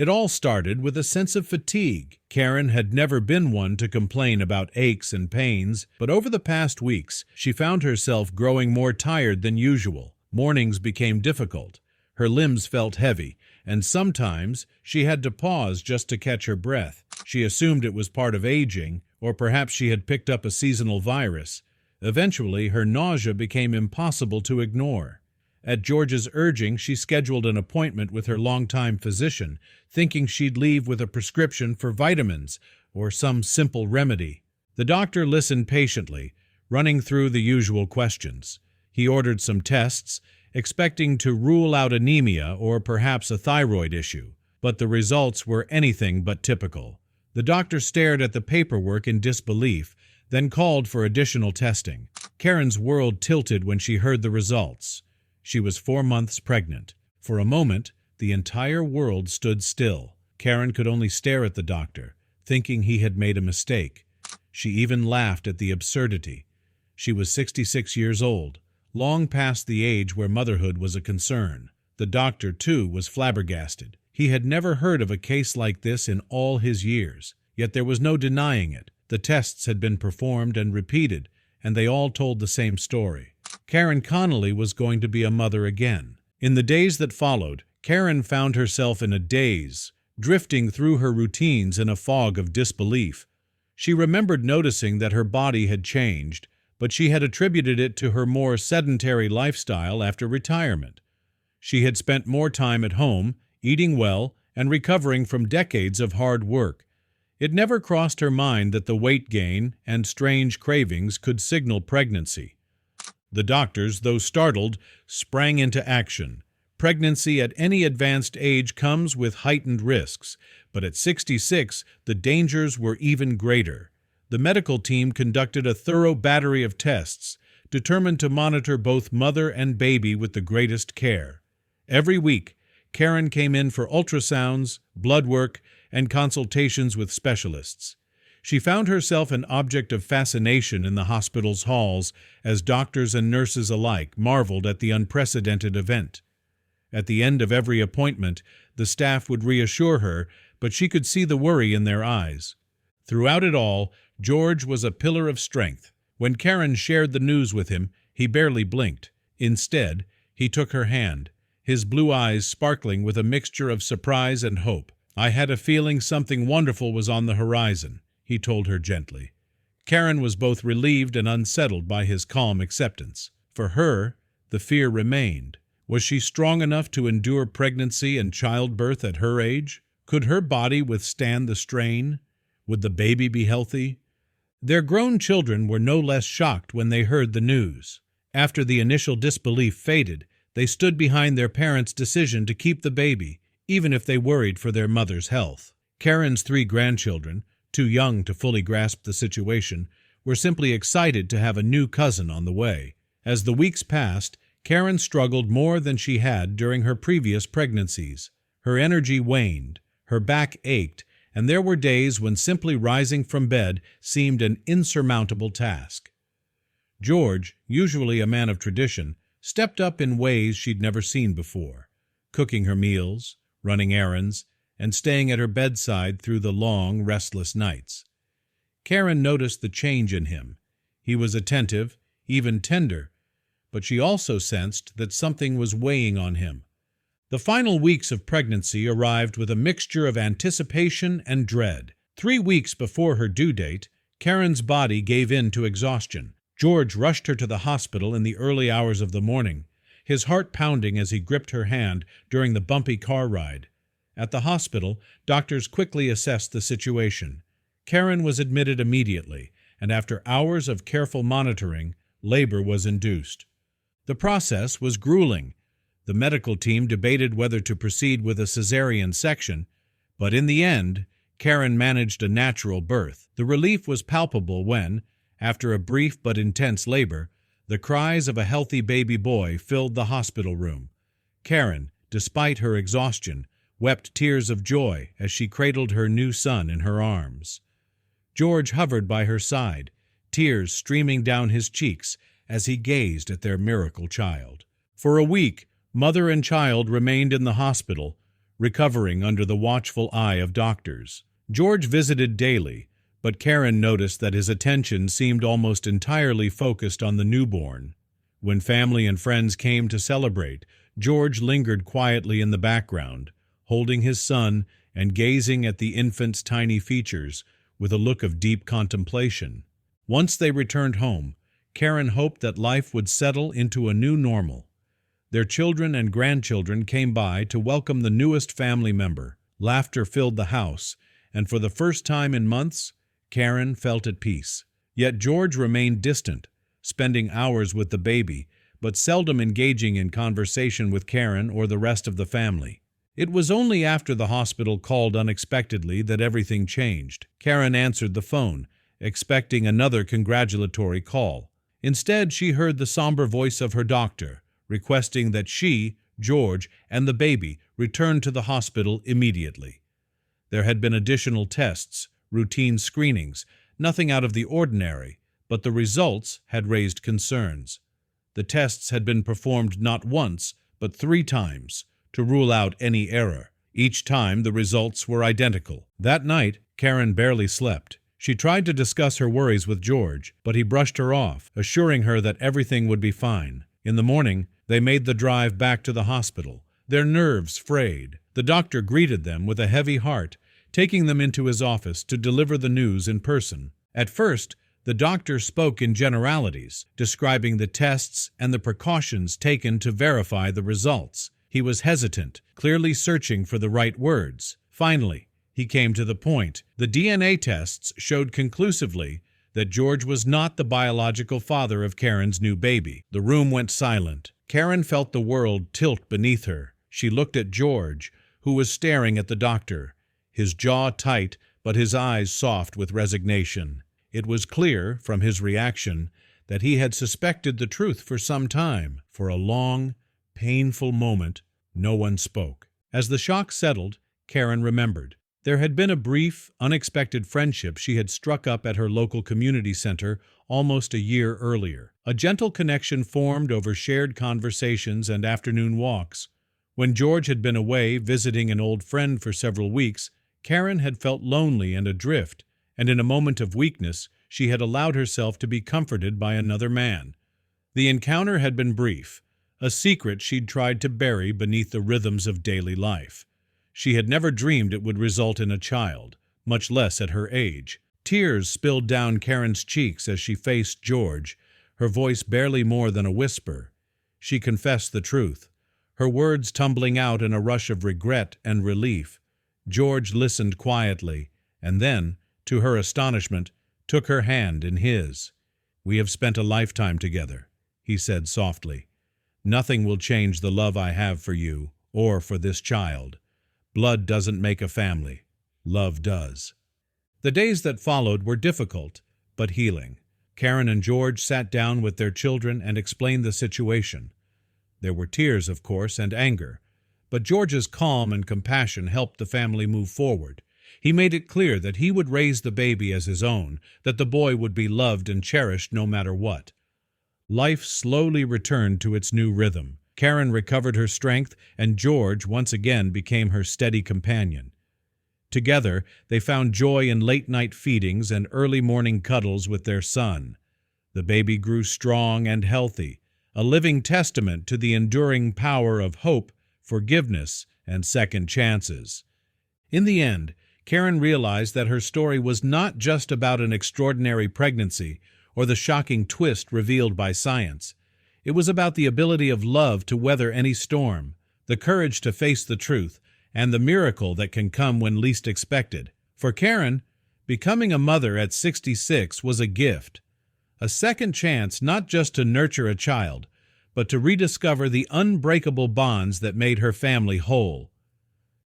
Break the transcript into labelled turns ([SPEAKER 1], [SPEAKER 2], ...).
[SPEAKER 1] It all started with a sense of fatigue. Karen had never been one to complain about aches and pains, but over the past weeks, she found herself growing more tired than usual. Mornings became difficult. Her limbs felt heavy, and sometimes she had to pause just to catch her breath. She assumed it was part of aging, or perhaps she had picked up a seasonal virus. Eventually, her nausea became impossible to ignore. At George's urging, she scheduled an appointment with her longtime physician, thinking she'd leave with a prescription for vitamins or some simple remedy. The doctor listened patiently, running through the usual questions. He ordered some tests, expecting to rule out anemia or perhaps a thyroid issue, but the results were anything but typical. The doctor stared at the paperwork in disbelief, then called for additional testing. Karen's world tilted when she heard the results. She was 4 months pregnant. For a moment, the entire world stood still. Karen could only stare at the doctor, thinking he had made a mistake. She even laughed at the absurdity. She was 66 years old, long past the age where motherhood was a concern. The doctor, too, was flabbergasted. He had never heard of a case like this in all his years. Yet there was no denying it. The tests had been performed and repeated, and they all told the same story. Karen Connelly was going to be a mother again. In the days that followed, Karen found herself in a daze, drifting through her routines in a fog of disbelief. She remembered noticing that her body had changed, but she had attributed it to her more sedentary lifestyle after retirement. She had spent more time at home, eating well, and recovering from decades of hard work. It never crossed her mind that the weight gain and strange cravings could signal pregnancy. The doctors, though startled, sprang into action. Pregnancy at any advanced age comes with heightened risks, but at 66, the dangers were even greater. The medical team conducted a thorough battery of tests, determined to monitor both mother and baby with the greatest care. Every week, Karen came in for ultrasounds, blood work, and consultations with specialists. She found herself an object of fascination in the hospital's halls as doctors and nurses alike marveled at the unprecedented event. At the end of every appointment, the staff would reassure her, but she could see the worry in their eyes. Throughout it all, George was a pillar of strength. When Karen shared the news with him, he barely blinked. Instead, he took her hand, his blue eyes sparkling with a mixture of surprise and hope. "I had a feeling something wonderful was on the horizon," he told her gently. Karen was both relieved and unsettled by his calm acceptance. For her, the fear remained. Was she strong enough to endure pregnancy and childbirth at her age? Could her body withstand the strain? Would the baby be healthy? Their grown children were no less shocked when they heard the news. After the initial disbelief faded, they stood behind their parents' decision to keep the baby, even if they worried for their mother's health. Karen's 3 grandchildren, too young to fully grasp the situation, were simply excited to have a new cousin on the way. As the weeks passed, Karen struggled more than she had during her previous pregnancies. Her energy waned, her back ached, and there were days when simply rising from bed seemed an insurmountable task. George, usually a man of tradition, stepped up in ways she'd never seen before, cooking her meals, running errands, and staying at her bedside through the long, restless nights. Karen noticed the change in him. He was attentive, even tender, but she also sensed that something was weighing on him. The final weeks of pregnancy arrived with a mixture of anticipation and dread. 3 weeks before her due date, Karen's body gave in to exhaustion. George rushed her to the hospital in the early hours of the morning, his heart pounding as he gripped her hand during the bumpy car ride. At the hospital, doctors quickly assessed the situation. Karen was admitted immediately, and after hours of careful monitoring, labor was induced. The process was grueling. The medical team debated whether to proceed with a cesarean section, but in the end, Karen managed a natural birth. The relief was palpable when, after a brief but intense labor, the cries of a healthy baby boy filled the hospital room. Karen, despite her exhaustion, wept tears of joy as she cradled her new son in her arms. George hovered by her side, tears streaming down his cheeks as he gazed at their miracle child. For a week, mother and child remained in the hospital, recovering under the watchful eye of doctors. George visited daily, but Karen noticed that his attention seemed almost entirely focused on the newborn. When family and friends came to celebrate, George lingered quietly in the background, holding his son and gazing at the infant's tiny features with a look of deep contemplation. Once they returned home, Karen hoped that life would settle into a new normal. Their children and grandchildren came by to welcome the newest family member. Laughter filled the house, and for the first time in months, Karen felt at peace. Yet George remained distant, spending hours with the baby, but seldom engaging in conversation with Karen or the rest of the family. It was only after the hospital called unexpectedly that everything changed. Karen answered the phone, expecting another congratulatory call. Instead, she heard the somber voice of her doctor, requesting that she, George, and the baby return to the hospital immediately. There had been additional tests, routine screenings, nothing out of the ordinary, but the results had raised concerns. The tests had been performed not once, but 3 times, to rule out any error. Each time the results were identical. That night, Karen barely slept. She tried to discuss her worries with George, but he brushed her off, assuring her that everything would be fine. In the morning, they made the drive back to the hospital, their nerves frayed. The doctor greeted them with a heavy heart, taking them into his office to deliver the news in person. At first, the doctor spoke in generalities, describing the tests and the precautions taken to verify the results. He was hesitant, clearly searching for the right words. Finally, he came to the point. The DNA tests showed conclusively that George was not the biological father of Karen's new baby. The room went silent. Karen felt the world tilt beneath her. She looked at George, who was staring at the doctor, his jaw tight but his eyes soft with resignation. It was clear, from his reaction, that he had suspected the truth for some time. For a long, painful moment, no one spoke. As the shock settled, Karen remembered. There had been a brief, unexpected friendship she had struck up at her local community center almost a year earlier. A gentle connection formed over shared conversations and afternoon walks. When George had been away visiting an old friend for several weeks, Karen had felt lonely and adrift, and in a moment of weakness, she had allowed herself to be comforted by another man. The encounter had been brief, a secret she'd tried to bury beneath the rhythms of daily life. She had never dreamed it would result in a child, much less at her age. Tears spilled down Karen's cheeks as she faced George, her voice barely more than a whisper. She confessed the truth, her words tumbling out in a rush of regret and relief. George listened quietly, and then, to her astonishment, took her hand in his. "We have spent a lifetime together," he said softly. "Nothing will change the love I have for you, or for this child. Blood doesn't make a family. Love does." The days that followed were difficult, but healing. Karen and George sat down with their children and explained the situation. There were tears, of course, and anger, but George's calm and compassion helped the family move forward. He made it clear that he would raise the baby as his own, that the boy would be loved and cherished no matter what. Life slowly returned to its new rhythm. Karen recovered her strength, and George once again became her steady companion. Together, they found joy in late-night feedings and early morning cuddles with their son. The baby grew strong and healthy, a living testament to the enduring power of hope, forgiveness, and second chances. In the end, Karen realized that her story was not just about an extraordinary pregnancy or the shocking twist revealed by science. It was about the ability of love to weather any storm, the courage to face the truth, and the miracle that can come when least expected. For Karen, becoming a mother at 66 was a gift, a second chance not just to nurture a child, but to rediscover the unbreakable bonds that made her family whole.